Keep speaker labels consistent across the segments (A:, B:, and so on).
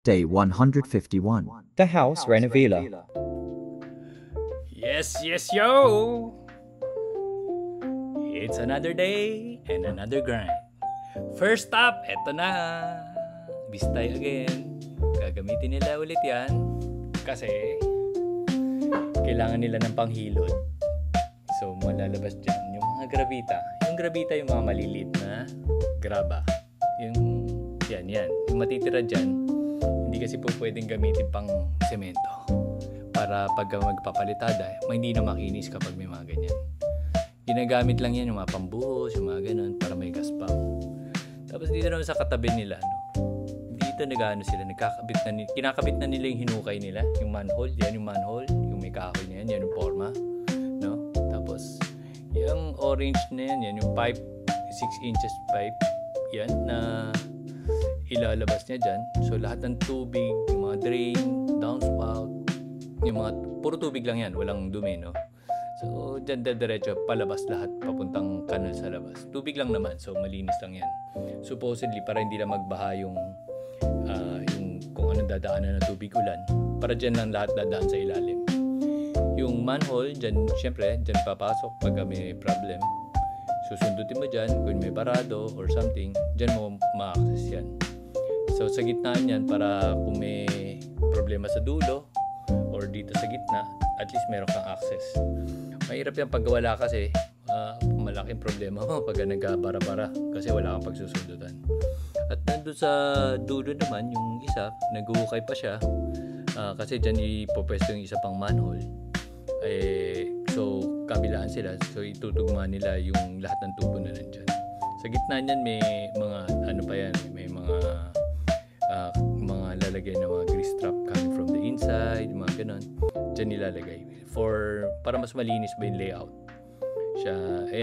A: Day 151.
B: The House Renovilla.
C: Yes, yo! It's another day and another grind. First up, eto na. Bistay again. Gagamitin nila ulit yan. Kasi, kailangan nila ng panghilod. So, malalabas dyan yung mga gravita. Yung gravita, yung mga maliliit na graba. Yung, yan. Yung matitira dyan, hindi kasi po pwedeng gamitin pang semento. Para pag magpapalitada, hindi na makinis kapag may mga ganyan. Ginagamit lang yan yung mga pambuhos, yung mga ganun, para may gaspang. Tapos dito naman sa katabi nila, dito sila, kinakabit na nila yung hinukay nila, yung manhole, yung may kahoy na yan yung forma, no? Tapos, yung orange na yan yung pipe, 6 inches pipe, yan, na ilalabas niya dyan. So, lahat ng tubig, yung mga drain, downspout, yung mga, puro tubig lang yan, walang dumi, no? So, dyan diretso, palabas lahat, papuntang kanal sa labas. Tubig lang naman, so malinis lang yan. Supposedly, para hindi lang magbaha yung kung anong dadaanan ng tubig ulan, para dyan lang lahat dadaan sa ilalim. Yung manhole, dyan, syempre, dyan papasok pag may problem. Susundutin mo dyan, kung may barado or something, dyan mo ma-access yan. So, sa gitna yan, para kung may problema sa dulo, or dito sa gitna, at least meron kang access. Mahirap yan pag wala kasi malaking problema mo pag nagabara-bara kasi wala kang pagsusundutan. At nandun sa dulo naman yung isa, naghuhukay pa siya kasi dyan ipopwesto yung isa pang manhole. So kabilaan sila, so itutugma nila yung lahat ng tubo na nandyan. Sa gitna niyan may mga may mga lalagyan ng mga grease trap coming from the inside, mga ganon. Diyan nilalagay para mas malinis ba yung layout.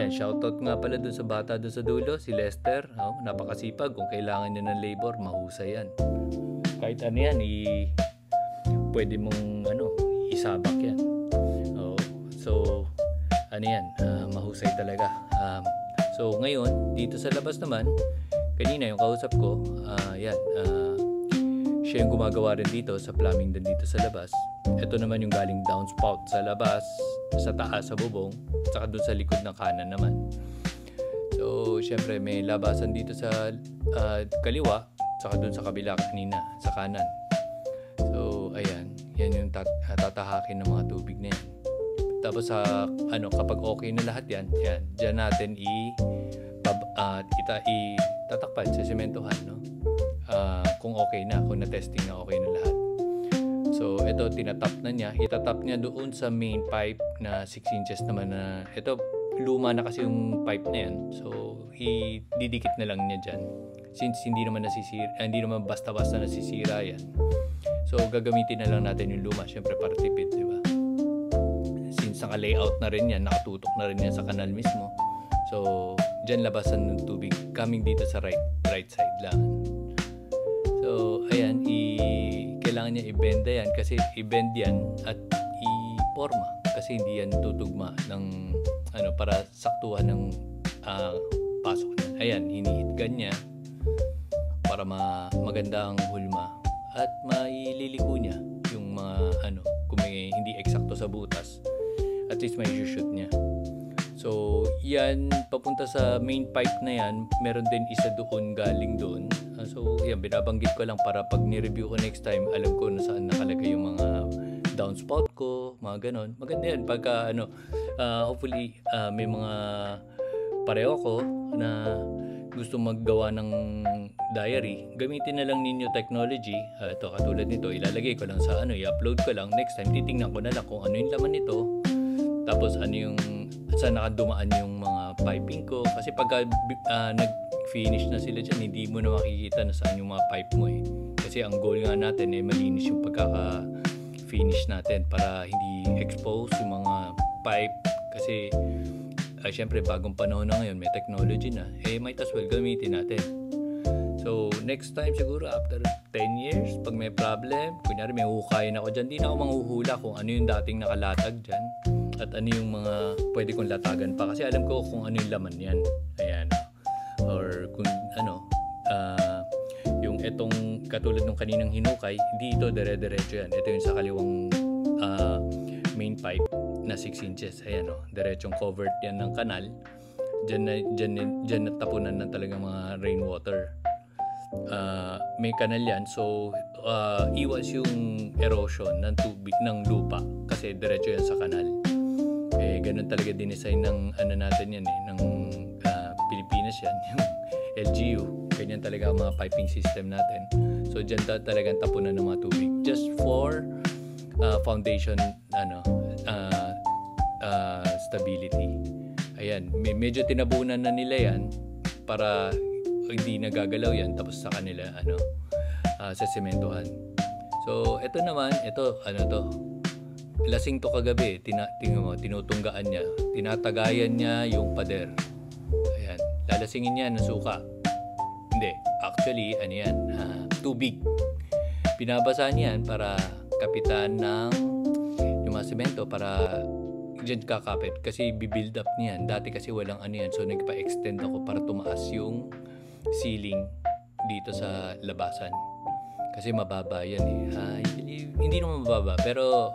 C: Shoutout nga pala dun sa bata dun sa dulo, si Lester. Napakasipag, kung kailangan niya ng labor, mahusay yan. Kahit ano yan, pwede mong isabak yan. So mahusay talaga. So ngayon, dito sa labas naman, kanina yung kausap ko, siya yung gumagawa rin dito sa plumbing din dito sa labas. Ito naman yung galing downspout sa labas, sa taas, sa bubong, at saka dun sa likod ng kanan naman. So, syempre may labasan dito sa kaliwa, at saka dun sa kabila kanina, sa kanan. So, ayan. Yan yung tatahakin ng mga tubig na yan. Tapos kapag okay na lahat yan, dyan natin tatakpan sa sementohan, no? Kung okay na, kung na-testing na okay na lahat. So, ito, tinatap na niya. Itatap niya doon sa main pipe na 6 inches naman na, ito, luma na kasi yung pipe na yan. So, didikit na lang niya dyan. Since hindi naman basta-basta nasisira yan. So, gagamitin na lang natin yung luma. Siyempre, para tipid, di ba? Since naka-layout na rin yan, nakatutok na rin yan sa kanal mismo. So, dyan labasan ng tubig coming dito sa right side lang. So, ayan, kailangan niya i-bend yan kasi i-bend yan at i-forma kasi hindi yan tutugma ng para saktuhan ng pasok niya. Ayan, hinihitgan niya para maganda ang hulma at maililiko niya yung mga kung may hindi eksakto sa butas, at least may shoot niya. So, yan, papunta sa main pipe na yan, meron din isa doon, galing doon. So, yan, binabanggit ko lang para pag ni-review ko next time, alam ko na saan nakalagay yung mga downspout ko, mga ganon. Maganda yan, pagka, hopefully, may mga pareho ko na gusto maggawa ng diary, gamitin na lang ninyo technology. Ito, katulad nito, ilalagay ko lang sa i-upload ko lang. Next time, titingnan ko na lang kung ano yung laman nito. Tapos, saan nakadumaan yung mga piping ko. Kasi pagka nag-finish na sila dyan, hindi mo na makikita na saan yung mga pipe mo eh. Kasi ang goal nga natin malinis yung pagkaka-finish natin para hindi expose yung mga pipe. Kasi syempre bagong panahon na ngayon, may technology na. Might as well gamitin natin. So, next time siguro after 10 years, pag may problem, kunyari may hukayin ako dyan, di na ako manghuhula kung ano yung dating nakalatag dyan. At ano yung mga pwede kong latagan pa kasi alam ko kung ano yung laman yan. Ayan. Or kung yung katulad ng kaninang hinukay, hindi ito dire-diretso yan. Ito yung sa kaliwang main pipe na 6 inches. Ayan o, diretsong covered yan ng kanal. Diyan natapunan ng talagang mga rainwater. May kanal yan, so iwas yung erosion ng tubig ng lupa kasi diretso yan sa kanal. Ganun talaga dinesign ng natin yan ng Pilipinas yan, yung LGU. Ganyan talaga ang mga piping system natin. So dyan talagang tapunan ng mga tubig just for foundation stability. Ayan, medyo tinabunan na nila yan para hindi nagagalaw yan, tapos sa kanila sa sementohan. So ito naman, lasing to kagabi, tingnan mo, tinutunggaan niya, tinatagayan niya yung pader. Ayan, lalasingin niya ng suka. Hindi, actually tubig. Binabasa niyan para kapitan ng yung mga semento para dyan kakapit kasi bibuild up niyan. Dati kasi walang yan, so nagpa-extend ako para tumaas yung ceiling dito sa labasan. Kasi mababa yan hindi naman mababa, pero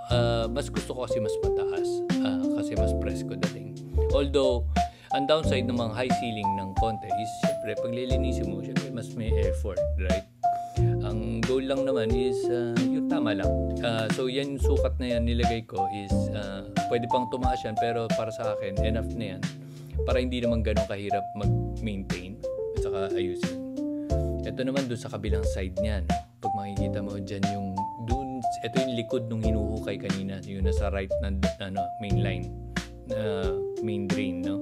C: mas gusto ko kasi mas mataas kasi mas presko dating. Although, ang downside ng mga high ceiling ng konti is syempre pag lilinisin mo, syempre mas may effort, right? Ang goal lang naman is yung tama lang. So yan yung sukat na yan nilagay ko is pwede pang tumaas yan, pero para sa akin enough na yan para hindi naman ganun kahirap mag-maintain at saka ayusin. Ito naman dun sa kabilang side niyan. Pag makikita mo dyan ito yung likod nung hinuhukay kanina, yung nasa right na main line, main drain, no?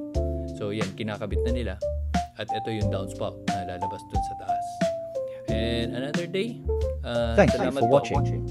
C: So yan, kinakabit na nila. At ito yung downspout na lalabas dun sa taas. And another day,
A: Thanks
C: salamat
A: for
C: po.
A: watching.